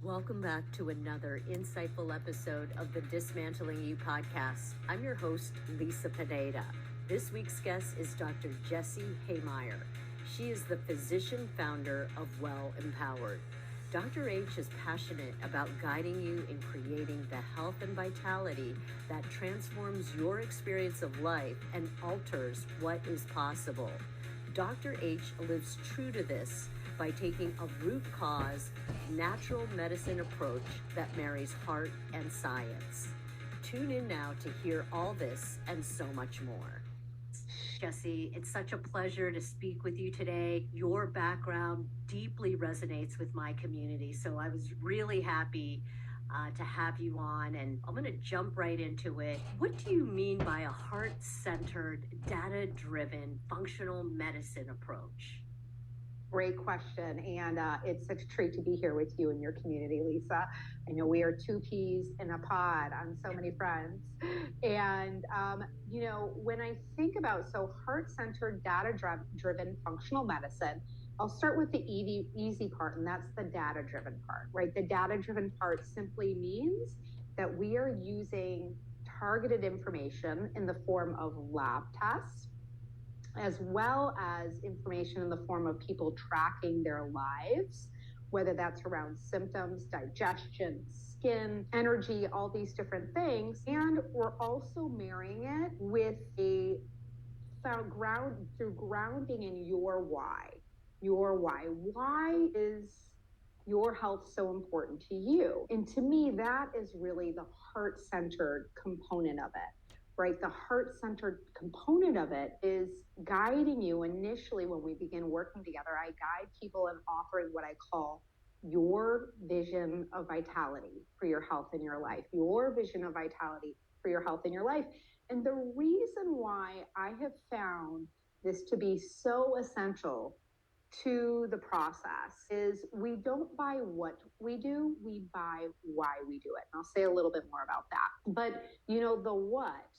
Welcome back to another insightful episode of the Dismantling You podcast. I'm your host, Lisa Pineda. This week's guest is Dr. Jessie Hehmeyer. She is the physician founder of Well Empowered. Dr. H is passionate about guiding you in creating the health and vitality that transforms your experience of life and alters what is possible. Dr. H lives true to this by taking a root cause, natural medicine approach that marries heart and science. Tune in now to hear all this and so much more. Jessie, it's such a pleasure to speak with you today. Your background deeply resonates with my community, so I was really happy to have you on, and I'm going to jump right into it. What do you mean by a heart-centered, data-driven, functional medicine approach? Great question. And it's such a treat to be here with you and your community, Lisa. I know we are two peas in a pod on so many fronts. And, when I think about heart-centered, data-driven functional medicine, I'll start with the easy part, and that's the data-driven part, right? The data-driven part simply means that we are using targeted information in the form of lab tests, as well as information in the form of people tracking their lives, whether that's around symptoms, digestion, skin, energy, all these different things. And we're also marrying it with through grounding in your why. Your why. Why is your health so important to you? And to me, that is really the heart-centered component of it. Right? The heart-centered component of it is guiding you initially when we begin working together. I guide people in offering what I call your vision of vitality for your health in your life, your vision of vitality for your health in your life. And the reason why I have found this to be so essential to the process is we don't buy what we do, we buy why we do it. And I'll say a little bit more about that. But the what,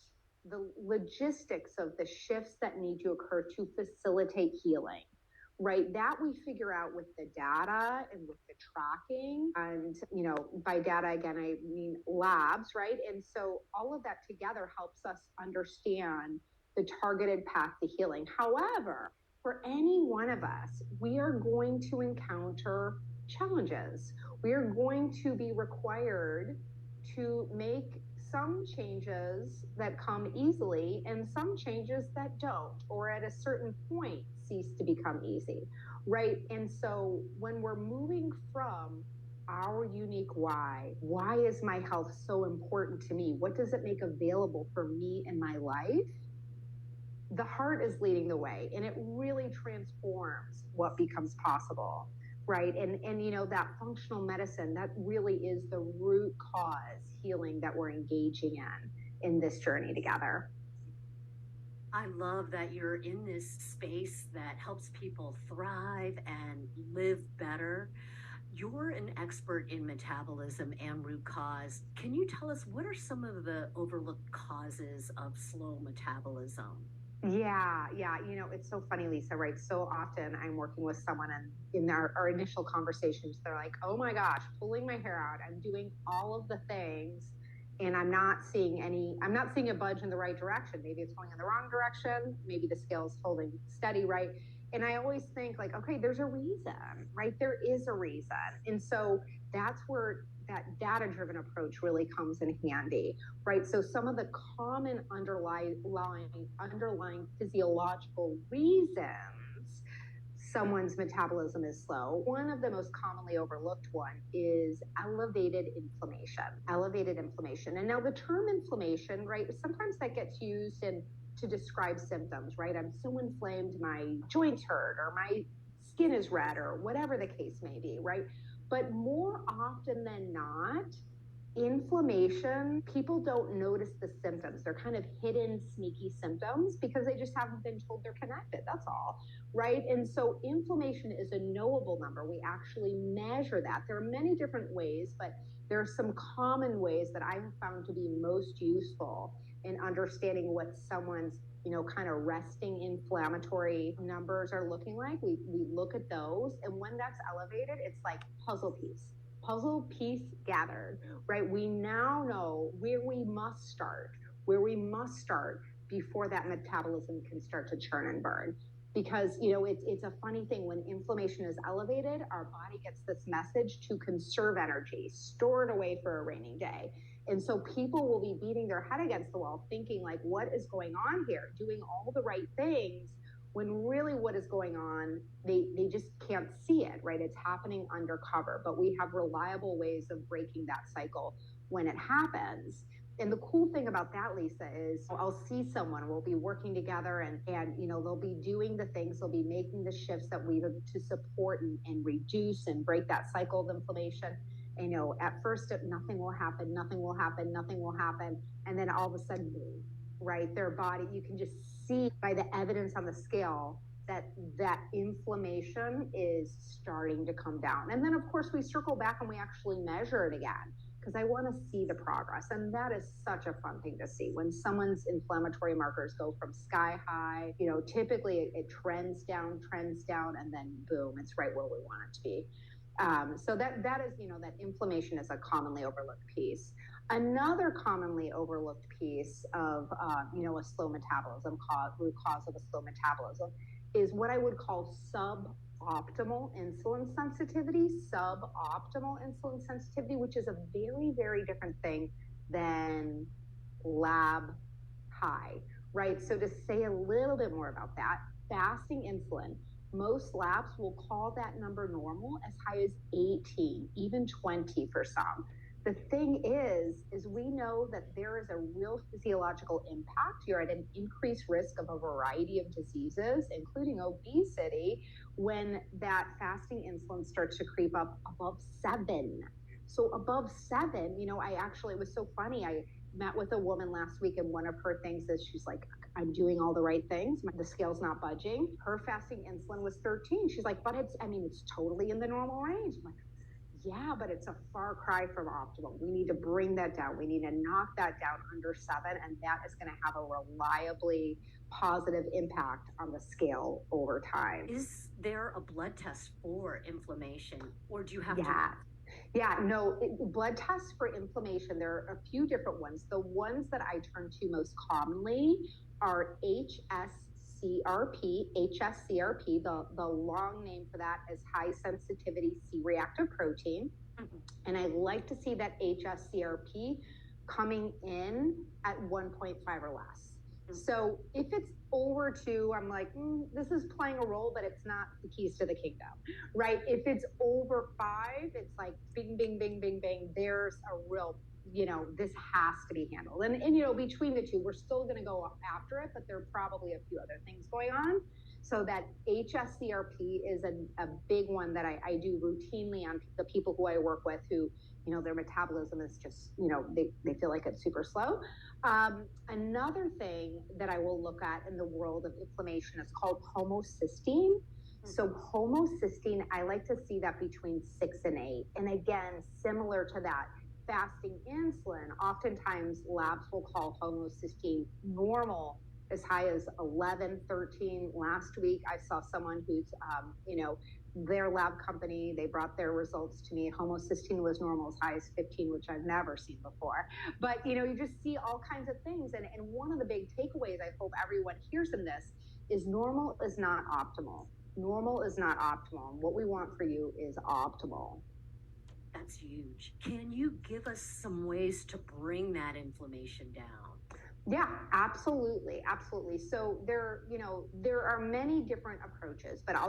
the logistics of the shifts that need to occur to facilitate healing, right? That we figure out with the data and with the tracking. And, by data, again, I mean labs, right? And so all of that together helps us understand the targeted path to healing. However, for any one of us, we are going to encounter challenges. We are going to be required to make some changes that come easily and some changes that don't, or at a certain point cease to become easy, right? And so when we're moving from our unique why is my health so important to me? What does it make available for me in my life? The heart is leading the way, and it really transforms what becomes possible, right? And that functional medicine, that really is the root cause healing that we're engaging in this journey together. I love that you're in this space that helps people thrive and live better. You're an expert in metabolism and root cause. Can you tell us what are some of the overlooked causes of slow metabolism? Yeah. It's so funny, Lisa, right? So often I'm working with someone and in our initial conversations, they're like, oh my gosh, pulling my hair out. I'm doing all of the things and I'm not seeing a budge in the right direction. Maybe it's going in the wrong direction. Maybe the scale's holding steady, right? And I always think like, okay, there's a reason, right? There is a reason. And so that's where that data-driven approach really comes in handy, right? So some of the common underlying physiological reasons someone's metabolism is slow, one of the most commonly overlooked one is elevated inflammation. And now the term inflammation, right, sometimes that gets used to describe symptoms, right? I'm so inflamed, my joints hurt, or my skin is red, or whatever the case may be, right? But more often than not, inflammation, people don't notice the symptoms. They're kind of hidden, sneaky symptoms because they just haven't been told they're connected. That's all, right? And so inflammation is a knowable number. We actually measure that. There are many different ways, but there are some common ways that I have found to be most useful in understanding what someone's kind of resting inflammatory numbers are looking like. We look at those, and when that's elevated, it's like puzzle puzzle piece gathered, right? We now know where we must start before that metabolism can start to churn and burn. Because, it's a funny thing. When inflammation is elevated, our body gets this message to conserve energy, store it away for a rainy day. And so people will be beating their head against the wall thinking like, what is going on here? Doing all the right things, when really what is going on, they just can't see it, right? It's happening undercover, but we have reliable ways of breaking that cycle when it happens. And the cool thing about that, Lisa, is I'll see someone, we'll be working together and they'll be doing the things, they'll be making the shifts that we to support and reduce and break that cycle of inflammation. At first nothing will happen. And then all of a sudden, boom, right? Their body, you can just see by the evidence on the scale that inflammation is starting to come down. And then of course we circle back and we actually measure it again, because I want to see the progress. And that is such a fun thing to see when someone's inflammatory markers go from sky high. Typically it trends down, and then boom, it's right where we want it to be. So that is, that inflammation is a commonly overlooked piece. Another commonly overlooked piece of, a slow metabolism, root cause of a slow metabolism, is what I would call suboptimal insulin sensitivity, which is a very, very different thing than lab high, right? So to say a little bit more about that, fasting insulin, most labs will call that number normal as high as 18, even 20 for some. The thing is we know that there is a real physiological impact. You're at an increased risk of a variety of diseases, including obesity, when that fasting insulin starts to creep up above 7. So above 7, it was so funny. I met with a woman last week, and one of her things is she's like, I'm doing all the right things. The scale's not budging. Her fasting insulin was 13. She's like, but it's totally in the normal range. I'm like, yeah, but it's a far cry from optimal. We need to bring that down. We need to knock that down under 7, and that is going to have a reliably positive impact on the scale over time. Is there a blood test for inflammation, or do you have to? Yeah, no, blood tests for inflammation, there are a few different ones. The ones that I turn to most commonly are HSCRP. The long name for that is high sensitivity C-reactive protein. Mm-hmm. And I like to see that HSCRP coming in at 1.5 or less. So if it's over 2, I'm like, this is playing a role, but it's not the keys to the kingdom, right? If it's over 5, it's like bing, bing, bing, bing, bing. There's a real, this has to be handled. And between the two, we're still going to go after it, but there are probably a few other things going on. So that HSCRP is a big one that I do routinely on the people who I work with who, their metabolism is just, they feel like it's super slow. Another thing that I will look at in the world of inflammation is called homocysteine. So homocysteine, I like to see that between 6 and 8. And again, similar to that, fasting insulin, oftentimes labs will call homocysteine normal as high as 11, 13. Last week, I saw someone who's, their lab company, they brought their results to me. Homocysteine was normal as high as 15, which I've never seen before. But, you just see all kinds of things. And one of the big takeaways I hope everyone hears in this is normal is not optimal. Normal is not optimal. What we want for you is optimal. That's huge. Can you give us some ways to bring that inflammation down? Yeah, absolutely. So there are many different approaches, but I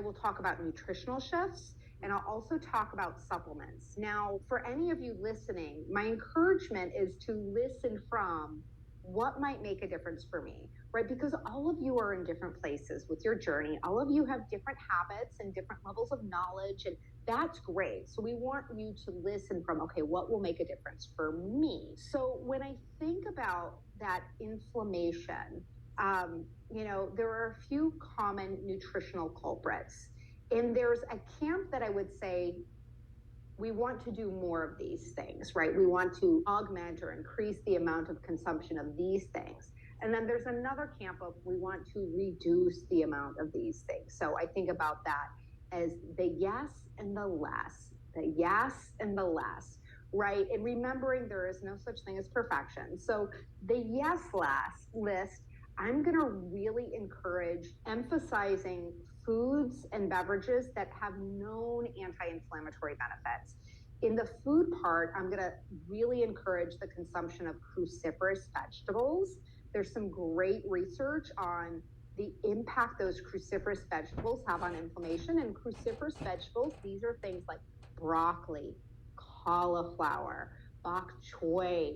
will talk about nutritional shifts, and I'll also talk about supplements. Now, for any of you listening, my encouragement is to listen from what might make a difference for me, right? Because all of you are in different places with your journey. All of you have different habits and different levels of knowledge, and that's great. So we want you to listen from, okay, what will make a difference for me? So when I think about that inflammation, there are a few common nutritional culprits. And there's a camp that I would say we want to do more of these things, right? We want to augment or increase the amount of consumption of these things. And then there's another camp of we want to reduce the amount of these things. So I think about that as the yes and the less. the yes and the less, right? And remembering there is no such thing as perfection. So the yes list, I'm going to really encourage emphasizing foods and beverages that have known anti-inflammatory benefits. In the food part, I'm going to really encourage the consumption of cruciferous vegetables. There's some great research on the impact those cruciferous vegetables have on inflammation. And cruciferous vegetables, these are things like broccoli, cauliflower, bok choy,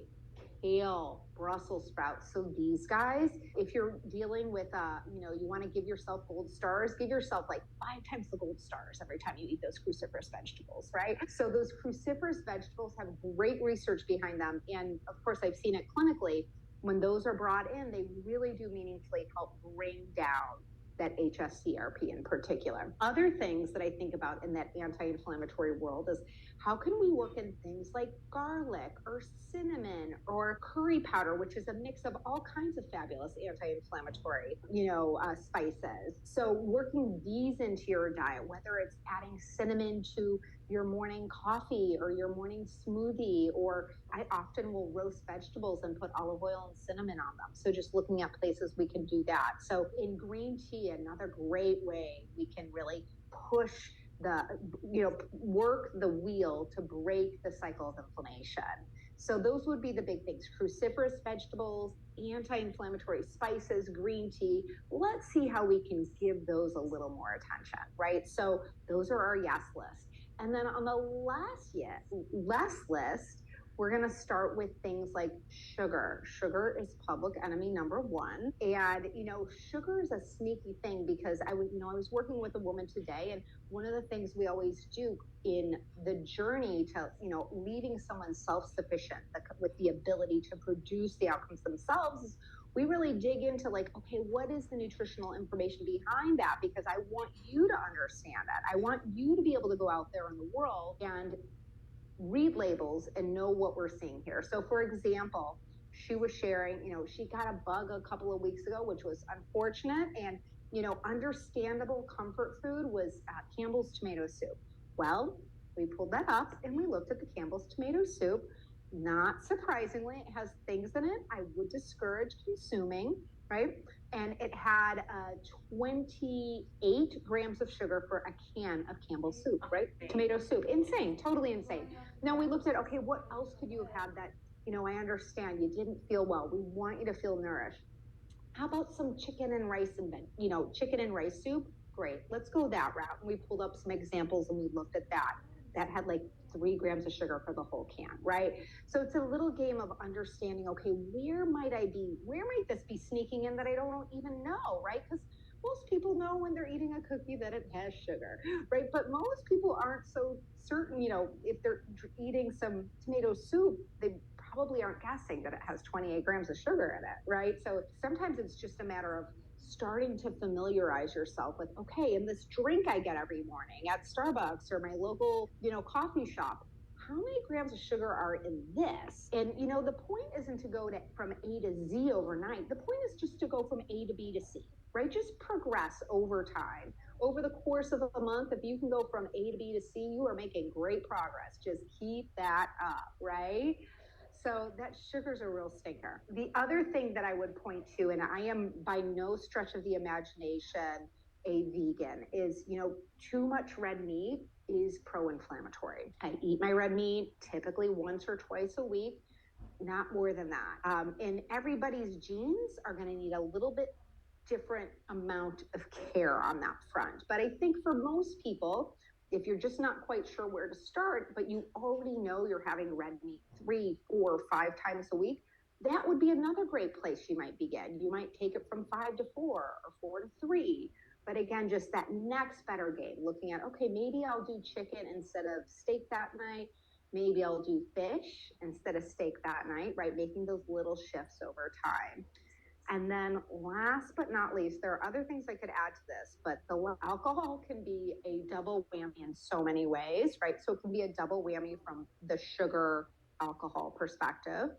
kale, Brussels sprouts. So these guys, if you're dealing with, you want to give yourself gold stars, give yourself like 5 times the gold stars every time you eat those cruciferous vegetables, right? So those cruciferous vegetables have great research behind them. And of course, I've seen it clinically. When those are brought in, they really do meaningfully help bring down that HSCRP in particular. Other things that I think about in that anti-inflammatory world is how can we work in things like garlic or cinnamon or curry powder, which is a mix of all kinds of fabulous anti-inflammatory, spices. So working these into your diet, whether it's adding cinnamon to your morning coffee or your morning smoothie, or I often will roast vegetables and put olive oil and cinnamon on them. So just looking at places we can do that. So in green tea, another great way we can really push work the wheel to break the cycle of inflammation. So those would be the big things: cruciferous vegetables, anti-inflammatory spices, green tea. Let's see how we can give those a little more attention, right? So those are our yes list. And then on the less list, we're going to start with things like sugar. Sugar is public enemy number one. And, sugar is a sneaky thing because I was working with a woman today, and one of the things we always do in the journey to, leaving someone self-sufficient with the ability to produce the outcomes themselves is we really dig into okay, what is the nutritional information behind that? Because I want you to understand that. I want you to be able to go out there in the world and read labels and know what we're seeing here. So for example, she was sharing, she got a bug a couple of weeks ago, which was unfortunate. And, understandable comfort food was Campbell's tomato soup. Well, we pulled that up and we looked at the Campbell's tomato soup. Not surprisingly, it has things in it I would discourage consuming, right? And it had 28 grams of sugar for a can of Campbell's soup, right? Tomato soup. Insane, totally insane. Now we looked at, okay, what else could you have had that, I understand you didn't feel well. We want you to feel nourished. How about some chicken and rice chicken and rice soup? Great, let's go that route. And we pulled up some examples and we looked at that. That had 3 grams of sugar for the whole can, right? So it's a little game of understanding, okay, where might this be sneaking in that I don't even know, right? Because most people know when they're eating a cookie that it has sugar, right? But most people aren't so certain, if they're eating some tomato soup, they probably aren't guessing that it has 28 grams of sugar in it, right? So sometimes it's just a matter of starting to familiarize yourself with, okay, in this drink I get every morning at Starbucks or my local, coffee shop, how many grams of sugar are in this? And, the point isn't to go from A to Z overnight. The point is just to go from A to B to C, right? Just progress over time. Over the course of a month, if you can go from A to B to C, you are making great progress. Just keep that up, right? So that sugar's a real stinker. The other thing that I would point to, and I am by no stretch of the imagination a vegan, is, too much red meat is pro-inflammatory. I eat my red meat typically once or twice a week, not more than that. And everybody's genes are going to need a little bit different amount of care on that front. But I think for most people, if you're just not quite sure where to start, but you already know you're having red meat 3, 4, 5 times a week, that would be another great place you might begin. You might take it from 5 to 4 or 4 to 3. But again, just that next better game, looking at, okay, maybe I'll do chicken instead of steak that night. Maybe I'll do fish instead of steak that night, right? Making those little shifts over time. And then last but not least, there are other things I could add to this, but the alcohol can be a double whammy in so many ways, right? So it can be a double whammy from the sugar alcohol perspective.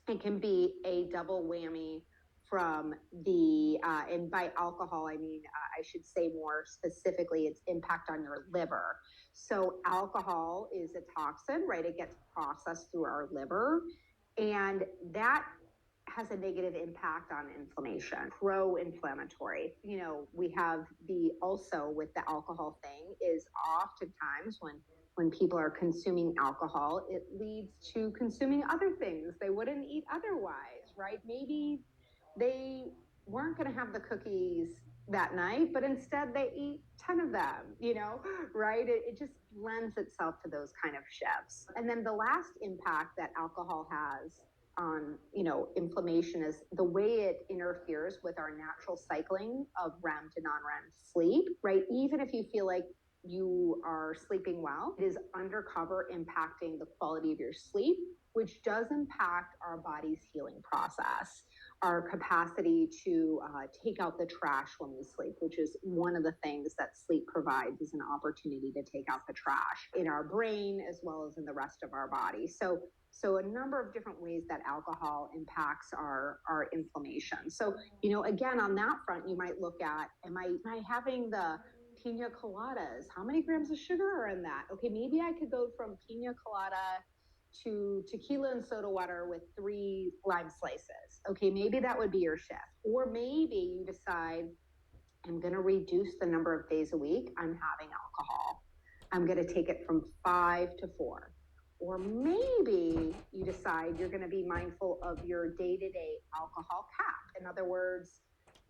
It can be a double whammy from the, and by alcohol, I mean, I should say more specifically, its impact on your liver. So alcohol is a toxin, right? It gets processed through our liver, and that has a negative impact on inflammation, pro-inflammatory. We have also with the alcohol thing is oftentimes when people are consuming alcohol, it leads to consuming other things they wouldn't eat otherwise, right? Maybe they weren't going to have the cookies that night, but instead they eat 10 of them, right? It just lends itself to those kind of shifts. And then the last impact that alcohol has on, inflammation is the way it interferes with our natural cycling of REM to non-REM sleep, right? Even if you feel like you are sleeping well, it is undercover impacting the quality of your sleep, which does impact our body's healing process, our capacity to take out the trash when we sleep, which is one of the things that sleep provides, is an opportunity to take out the trash in our brain as well as in the rest of our body. So a number of different ways that alcohol impacts our inflammation. So, again, on that front, you might look at, am I having the pina coladas? How many grams of sugar are in that? Okay, maybe I could go from pina colada to tequila and soda water with 3 lime slices. Okay, maybe that would be your shift. Or maybe you decide, I'm going to reduce the number of days a week I'm having alcohol. I'm going to take it from 5 to 4. Or maybe you decide you're going to be mindful of your day-to-day alcohol cap. In other words,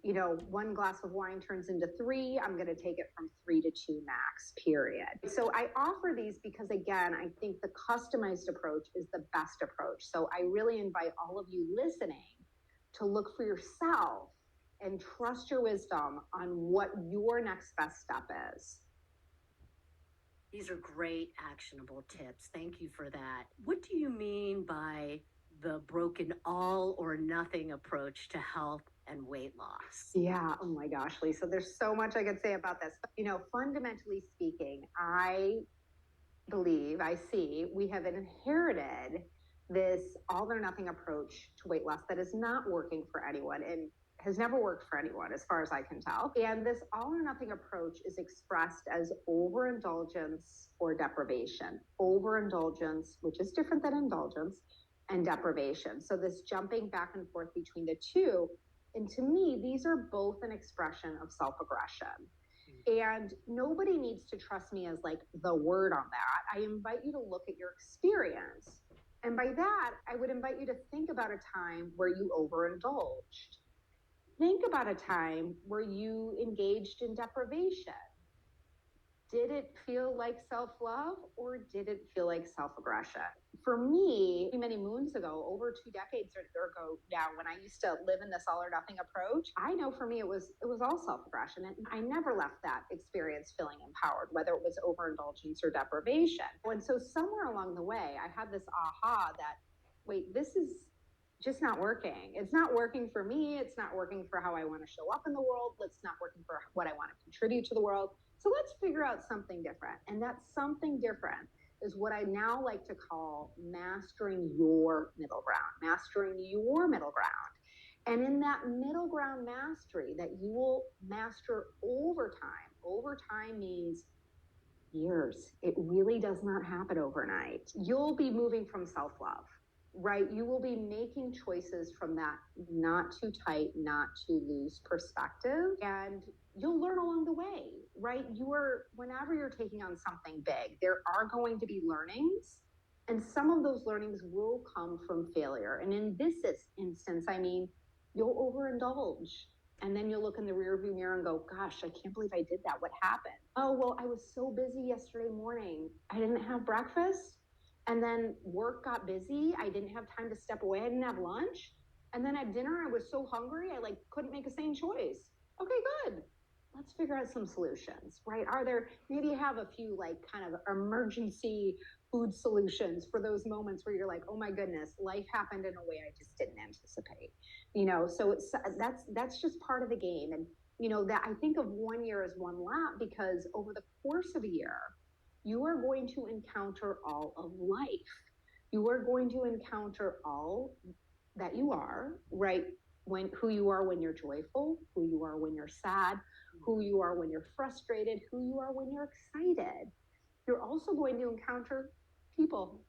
1 glass of wine turns into 3. I'm going to take it from 3 to 2 max, period. So I offer these because, again, I think the customized approach is the best approach. So I really invite all of you listening to look for yourself and trust your wisdom on what your next best step is. These are great actionable tips. Thank you for that. What do you mean by the broken all or nothing approach to health and weight loss? Yeah. Oh my gosh, Lisa, there's so much I could say about this. Fundamentally speaking, I see we have inherited this all or nothing approach to weight loss that is not working for anyone and has never worked for anyone as far as I can tell. And this all or nothing approach is expressed as overindulgence or deprivation. Overindulgence, which is different than indulgence, and deprivation. So this jumping back and forth between the two. And to me, these are both an expression of self-aggression. And nobody needs to trust me as like the word on that. I invite you to look at your experience. And by that, I would invite you to think about a time where you overindulged. Think about a time where you engaged in deprivation. Did it feel like self-love or did it feel like self-aggression? For me, many moons ago, over 2 decades ago now, when I used to live in this all or nothing approach, I know for me it was all self-aggression. And I never left that experience feeling empowered, whether it was overindulgence or deprivation. And so somewhere along the way, I had this aha that, wait, this is just not working. It's not working for me. It's not working for how I want to show up in the world. It's not working for what I want to contribute to the world. So let's figure out something different. And that something different is what I now like to call mastering your middle ground, mastering your middle ground. And in that middle ground mastery that you will master over time means years. It really does not happen overnight. You'll be moving from self-love, right? You will be making choices from that not too tight, not too loose perspective. And you'll learn along the way, right? Whenever you're taking on something big, there are going to be learnings. And some of those learnings will come from failure. And in this instance, you'll overindulge. And then you'll look in the rearview mirror and go, gosh, I can't believe I did that. What happened? Oh, well, I was so busy yesterday morning. I didn't have breakfast. And then work got busy. I didn't have time to step away. I didn't have lunch. And then at dinner, I was so hungry, I couldn't make a sane choice. Okay, good. Let's figure out some solutions, right? Maybe you have a few kind of emergency food solutions for those moments where you're like, oh my goodness, life happened in a way I just didn't anticipate. So that's just part of the game. And, that I think of 1 year as one lap because over the course of a year, you are going to encounter all of life. You are going to encounter all that you are, right? Who you are when you're joyful, who you are when you're sad, who you are when you're frustrated, who you are when you're excited. You're also going to encounter people,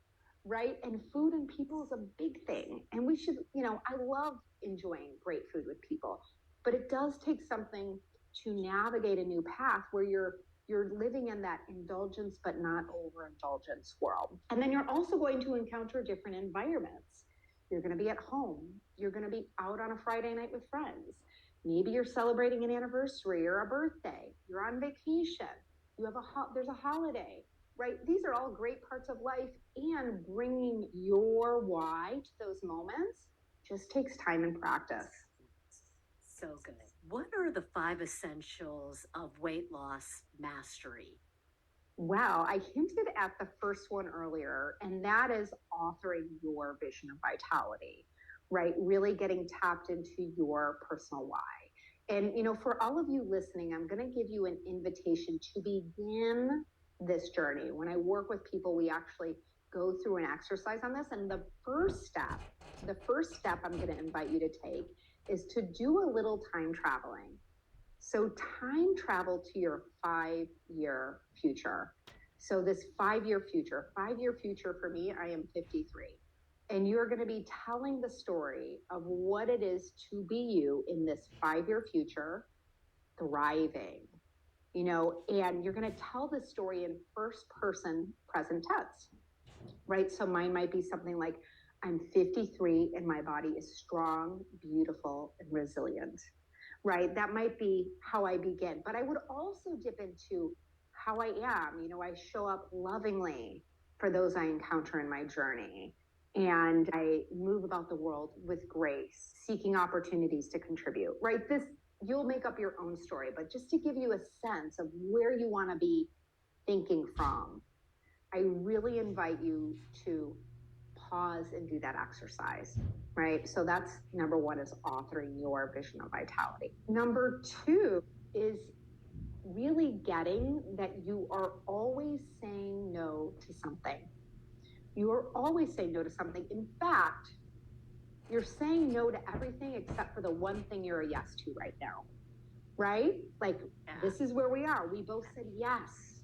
right? And food and people is a big thing. And we should, I love enjoying great food with people, but it does take something to navigate a new path where you're living in that indulgence but not overindulgence world. And then you're also going to encounter different environments. You're going to be at home. You're going to be out on a Friday night with friends. Maybe you're celebrating an anniversary or a birthday. You're on vacation. There's a holiday, right? These are all great parts of life, and bringing your why to those moments just takes time and practice. So good. What are the 5 essentials of weight loss mastery? Well, I hinted at the first one earlier, and that is authoring your vision of vitality, right? Really getting tapped into your personal why. And, for all of you listening, I'm going to give you an invitation to begin this journey. When I work with people, we actually go through an exercise on this. And the first step I'm going to invite you to take is to do a little time traveling. So time travel to your 5-year future. So this 5-year future for me, I am 53. And you're going to be telling the story of what it is to be you in this 5-year future, thriving, and you're going to tell the story in first person present tense, right? So mine might be something like, I'm 53 and my body is strong, beautiful, and resilient, right? That might be how I begin. But I would also dip into how I am. I show up lovingly for those I encounter in my journey. And I move about the world with grace, seeking opportunities to contribute, right? You'll make up your own story, but just to give you a sense of where you want to be thinking from, I really invite you to pause and do that exercise, right? So that's number 1, is authoring your vision of vitality. Number 2 is really getting that you are always saying no to something. You are always saying no to something. In fact, you're saying no to everything except for the one thing you're a yes to right now, right? Like, this is where we are. We both said yes.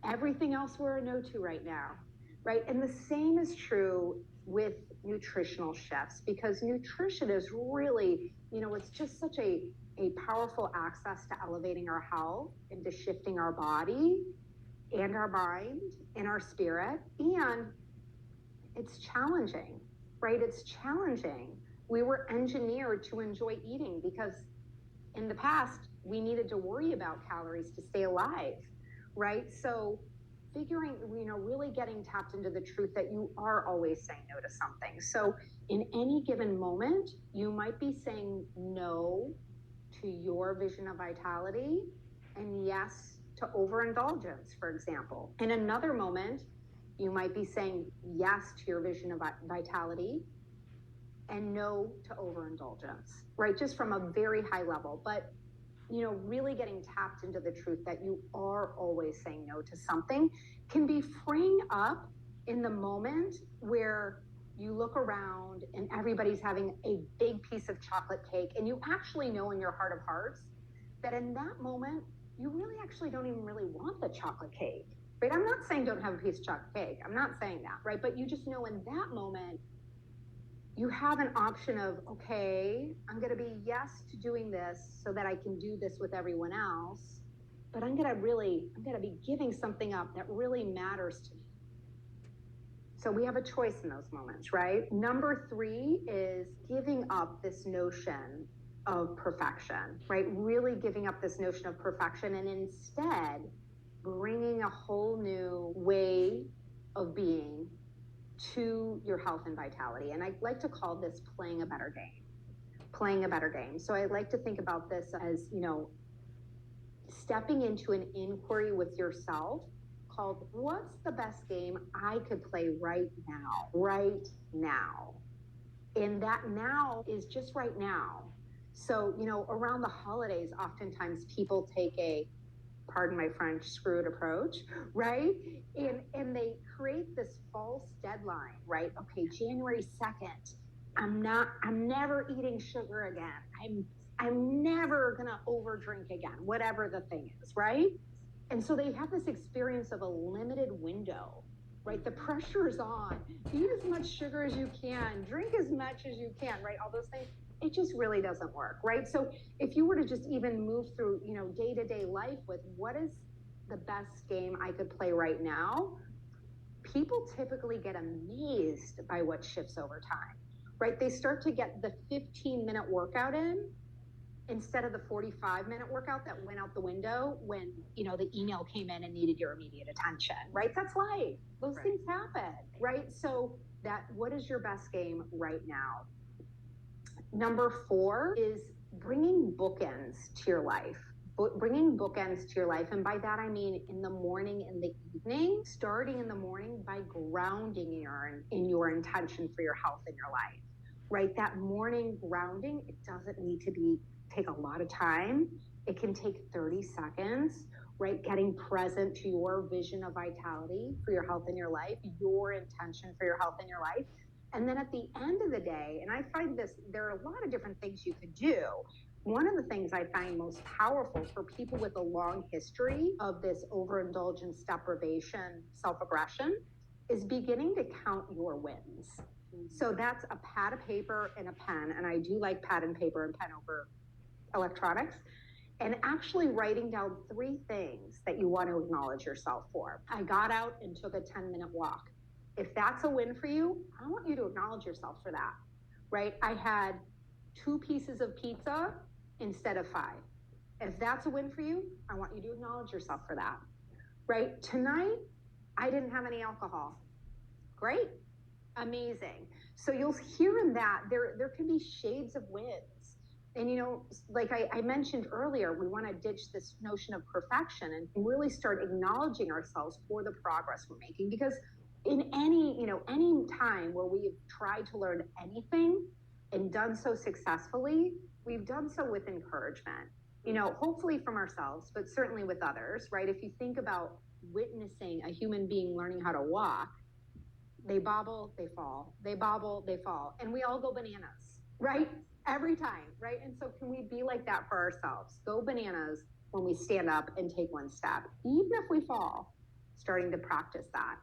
Everything else we're a no to right now, right? And the same is true with nutritional shifts, because nutrition is really, it's just such a powerful access to elevating our health and to shifting our body and our mind and our spirit. And it's challenging, right? It's challenging. We were engineered to enjoy eating because in the past, we needed to worry about calories to stay alive, right? So figuring, really getting tapped into the truth that you are always saying no to something. So in any given moment, you might be saying no to your vision of vitality and yes to overindulgence, for example. In another moment, you might be saying yes to your vision of vitality and no to overindulgence, right? Just from a very high level. But, really getting tapped into the truth that you are always saying no to something can be freeing up in the moment where you look around and everybody's having a big piece of chocolate cake, and you actually know in your heart of hearts that in that moment, you really actually don't even really want the chocolate cake, right? I'm not saying don't have a piece of chocolate cake. I'm not saying that, right? But you just know in that moment, you have an option of, okay, I'm going to be yes to doing this so that I can do this with everyone else, but I'm going to be giving something up that really matters to me. So we have a choice in those moments, right? Number 3 is giving up this notion of perfection, right? Really giving up this notion of perfection and instead bringing a whole new way of being to your health and vitality. And I like to call this playing a better game. So I like to think about this as, stepping into an inquiry with yourself called, what's the best game I could play right now? And that now is just right now. So, around the holidays, oftentimes people take a, pardon my French, screwed approach, right? And they create this false deadline, right? Okay, January 2nd, I'm never eating sugar again. I'm never gonna overdrink again, whatever the thing is, right? And so they have this experience of a limited window, right? The pressure is on. Eat as much sugar as you can, drink as much as you can, right? All those things. It just really doesn't work, right? So if you were to just even move through, day-to-day life with what is the best game I could play right now, people typically get amazed by what shifts over time, right? They start to get the 15-minute workout in instead of the 45-minute workout that went out the window when, the email came in and needed your immediate attention, right? That's life. Those things happen, right? So what is your best game right now? Number 4 is bringing bookends to your life. Bringing bookends to your life. And by that, I mean in the morning and the evening, starting in the morning by grounding in your intention for your health in your life, right? That morning grounding, it doesn't need to take a lot of time. It can take 30 seconds, right? Getting present to your vision of vitality for your health in your life, your intention for your health in your life. And then at the end of the day, and I find there are a lot of different things you could do. One of the things I find most powerful for people with a long history of this overindulgence, deprivation, self-aggression is beginning to count your wins. So that's a pad of paper and a pen. And I do like pad and paper and pen over electronics. And actually writing down 3 things that you want to acknowledge yourself for. I got out and took a 10-minute walk. If that's a win for you, I want you to acknowledge yourself for that, right? I had 2 pieces of pizza instead of 5. If that's a win for you, I want you to acknowledge yourself for that, right? Tonight, I didn't have any alcohol. Great, amazing. So you'll hear in that there can be shades of wins. And, like I mentioned earlier, we want to ditch this notion of perfection and really start acknowledging ourselves for the progress we're making. Because in any time where we've tried to learn anything and done so successfully, we've done so with encouragement, hopefully from ourselves, but certainly with others, right? If you think about witnessing a human being learning how to walk, they bobble, they fall, they bobble, they fall, and we all go bananas, right? Every time, right? And so can we be like that for ourselves? Go bananas when we stand up and take one step, even if we fall, starting to practice that.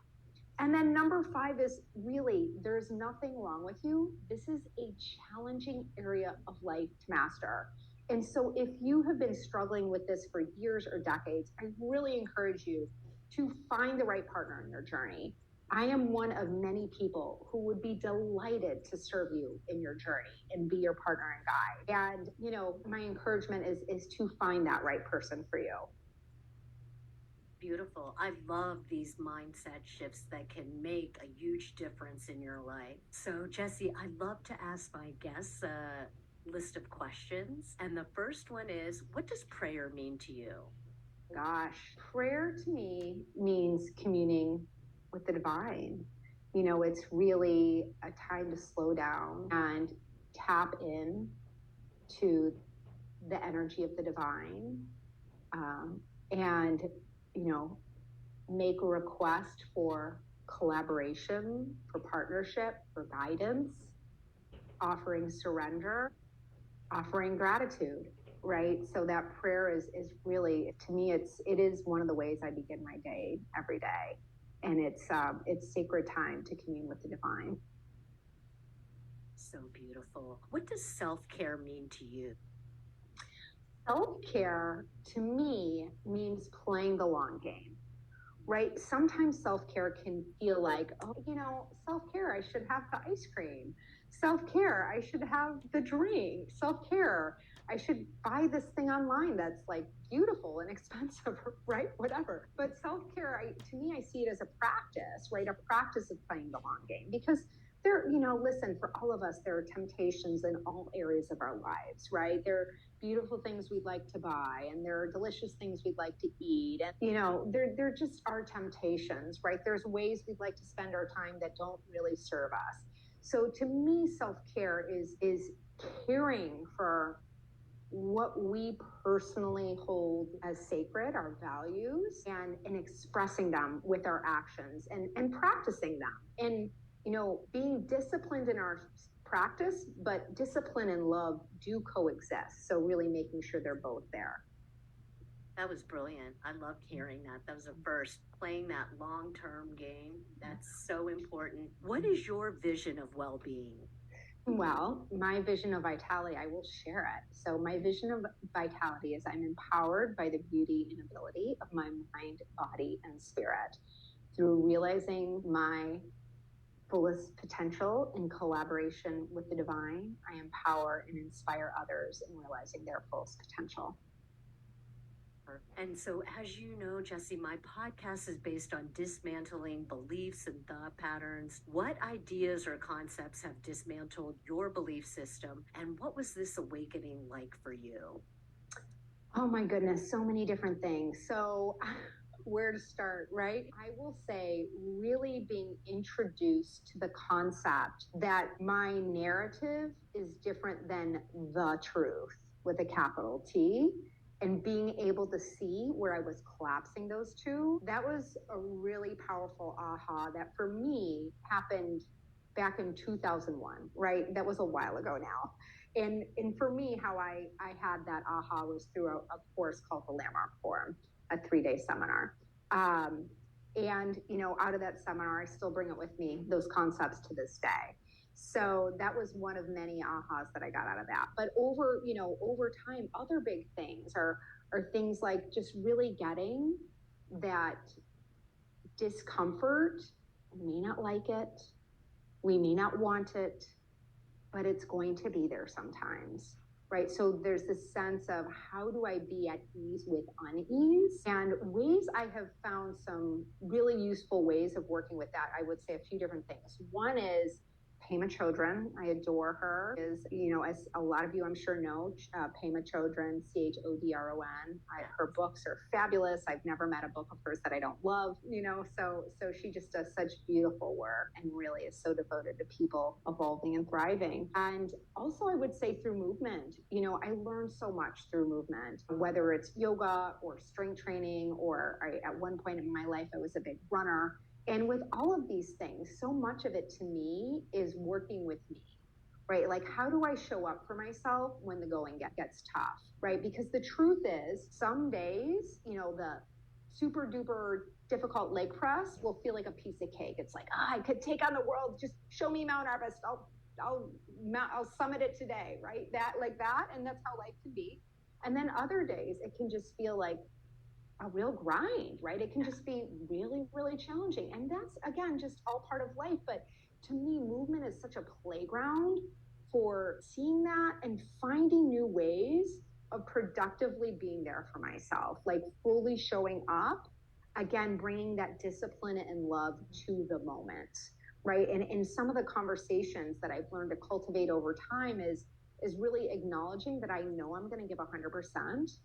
And then number 5 is really, there's nothing wrong with you. This is a challenging area of life to master. And so if you have been struggling with this for years or decades, I really encourage you to find the right partner in your journey. I am one of many people who would be delighted to serve you in your journey and be your partner and guide. And, my encouragement is to find that right person for you. Beautiful. I love these mindset shifts that can make a huge difference in your life. So, Jessie, I love to ask my guests a list of questions. And the first one is, what does prayer mean to you? Gosh, prayer to me means communing with the divine. It's really a time to slow down and tap in to the energy of the divine, and make a request for collaboration, for partnership, for guidance, offering surrender, offering gratitude, right? So that prayer is really, to me, it is one of the ways I begin my day every day. And it's sacred time to commune with the divine. So beautiful. What does self-care mean to you? Self-care to me means playing the long game, right? Sometimes self-care can feel like, self-care, I should have the ice cream. Self-care, I should have the drink. Self-care, I should buy this thing online that's like beautiful and expensive, right? Whatever. But self-care, to me, I see it as a practice, right? A practice of playing the long game, because listen, for all of us, there are temptations in all areas of our lives, right? There are beautiful things we'd like to buy, and there are delicious things we'd like to eat. And, there just are temptations, right? There's ways we'd like to spend our time that don't really serve us. So to me, self-care is caring for what we personally hold as sacred, our values, and expressing them with our actions and practicing them. And being disciplined in our practice, but discipline and love do coexist. So really making sure they're both there. That was brilliant. I loved hearing that. That was a first. Playing that long-term game, that's so important. What is your vision of well-being? Well, my vision of vitality, I will share it. So, my vision of vitality is I'm empowered by the beauty and ability of my mind, body, and spirit through realizing my fullest potential in collaboration with the divine. I empower and inspire others in realizing their fullest potential. And so, as you know, Jessie, my podcast is based on dismantling beliefs and thought patterns. What ideas or concepts have dismantled your belief system? And what was this awakening like for you? Oh my goodness, so many different things. So, where to start, right? I will say, really being introduced to the concept that my narrative is different than the truth with a capital T, and being able to see where I was collapsing those two. That was a really powerful aha that for me happened back in 2001, right? That was a while ago now. And for me, how I had that aha was through a course called the Landmark Forum, a 3-day seminar. And, out of that seminar, I still bring it with me, those concepts to this day. So that was one of many ahas that I got out of that. But over time, other big things are things like just really getting that discomfort. We may not like it. We may not want it, but it's going to be there sometimes, right? So there's this sense of how do I be at ease with unease? And ways I have found some really useful ways of working with that. I would say a few different things. One is Pema Chodron. I adore her. Is, as a lot of you I'm sure know, Pema Chodron, Chodron. Her books are fabulous. I've never met a book of hers that I don't love, so she just does such beautiful work and really is so devoted to people evolving and thriving. And also I would say through movement, I learned so much through movement, whether it's yoga or strength training, or at one point in my life, I was a big runner. And with all of these things, so much of it to me is working with me, right? Like, how do I show up for myself when the going gets tough, right? Because the truth is, some days, the super duper difficult leg press will feel like a piece of cake. It's like, I could take on the world. Just show me Mount Everest. I'll summit it today, right? That, and that's how life can be. And then other days, it can just feel like a real grind, right? It can just be really, really challenging. And that's, again, just all part of life. But to me, movement is such a playground for seeing that and finding new ways of productively being there for myself, like fully showing up, again, bringing that discipline and love to the moment, right? And in some of the conversations that I've learned to cultivate over time is really acknowledging that I know I'm going to give 100%.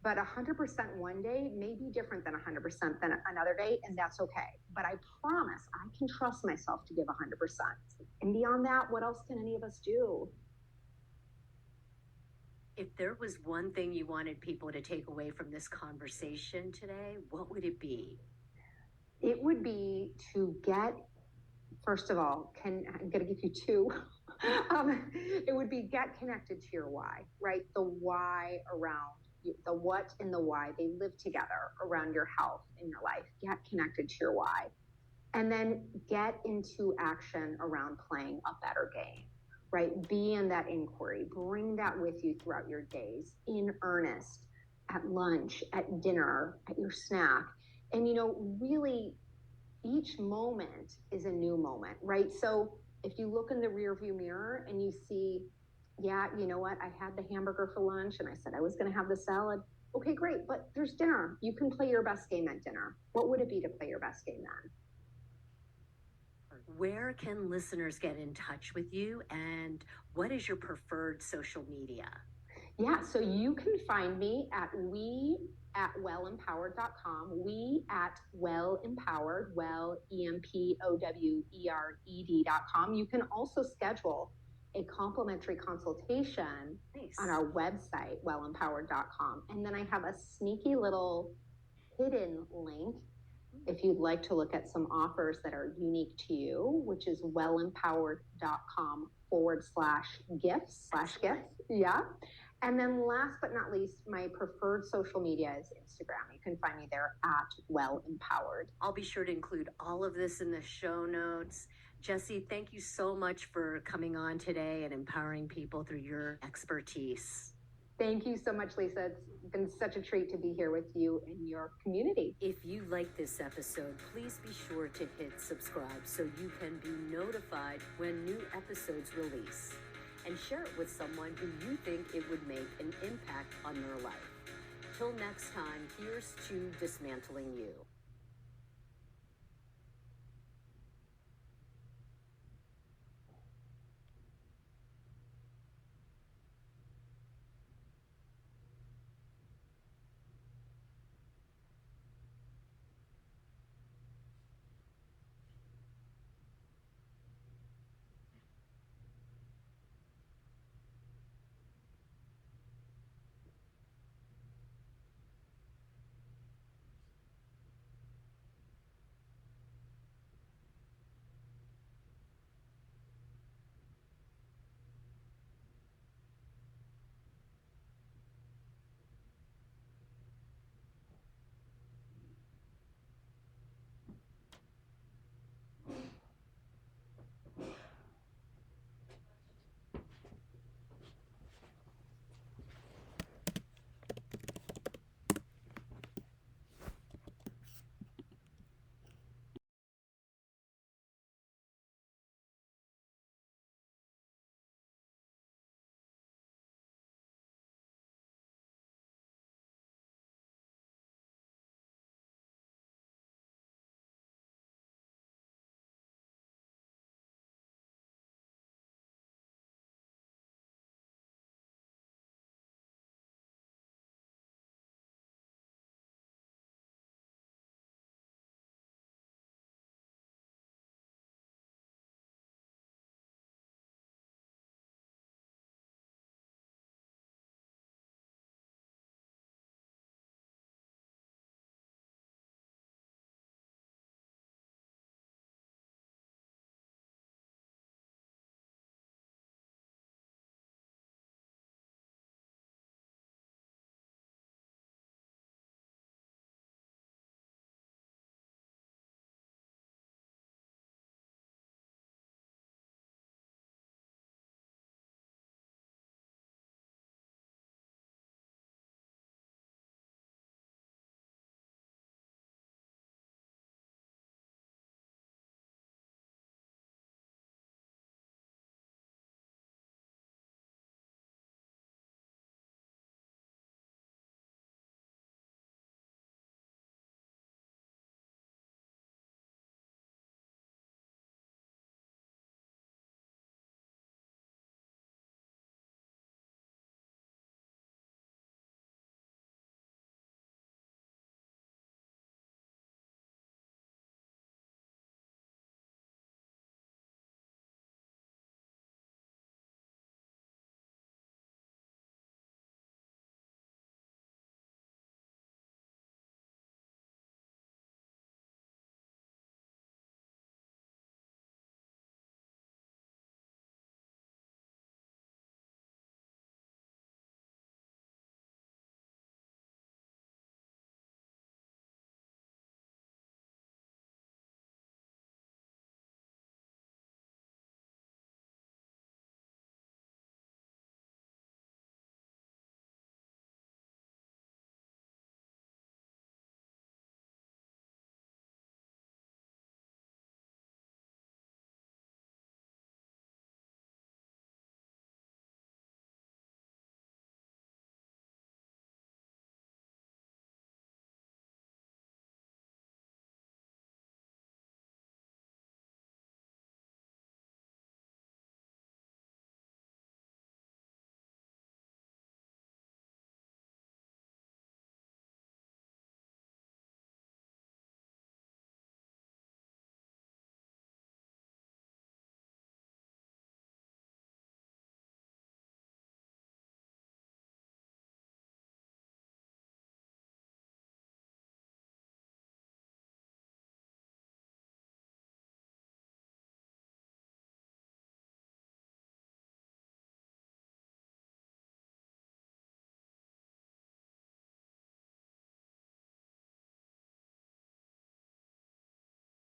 But 100% one day may be different than 100% than another day, and that's okay. But I promise I can trust myself to give 100%. And beyond that, what else can any of us do? If there was one thing you wanted people to take away from this conversation today, what would it be? It would be to get, first of all, I'm going to give you two. It would be get connected to your why, right? The why around the what and the why, they live together around your health in your life. Get connected to your why. And then get into action around playing a better game, right? Be in that inquiry. Bring that with you throughout your days in earnest, at lunch, at dinner, at your snack. And, really each moment is a new moment, right? So if you look in the rearview mirror and you see, yeah, you know what? I had the hamburger for lunch and I said I was going to have the salad. Okay, great. But there's dinner. You can play your best game at dinner. What would it be to play your best game then? Where can listeners get in touch with you, and what is your preferred social media? Yeah, so you can find me at wellempowered.com, wellempowered, EMPOWERED.com. You can also schedule a complimentary consultation on our website, wellempowered.com. And then I have a sneaky little hidden link if you'd like to look at some offers that are unique to you, which is wellempowered.com /gifts. Yeah. And then last but not least, my preferred social media is Instagram. You can find me there at Well Empowered. I'll be sure to include all of this in the show notes. Jessie, thank you so much for coming on today and empowering people through your expertise. Thank you so much, Lisa. It's been such a treat to be here with you and your community. If you like this episode, please be sure to hit subscribe so you can be notified when new episodes release. And share it with someone who you think it would make an impact on their life. Till next time, here's to dismantling you.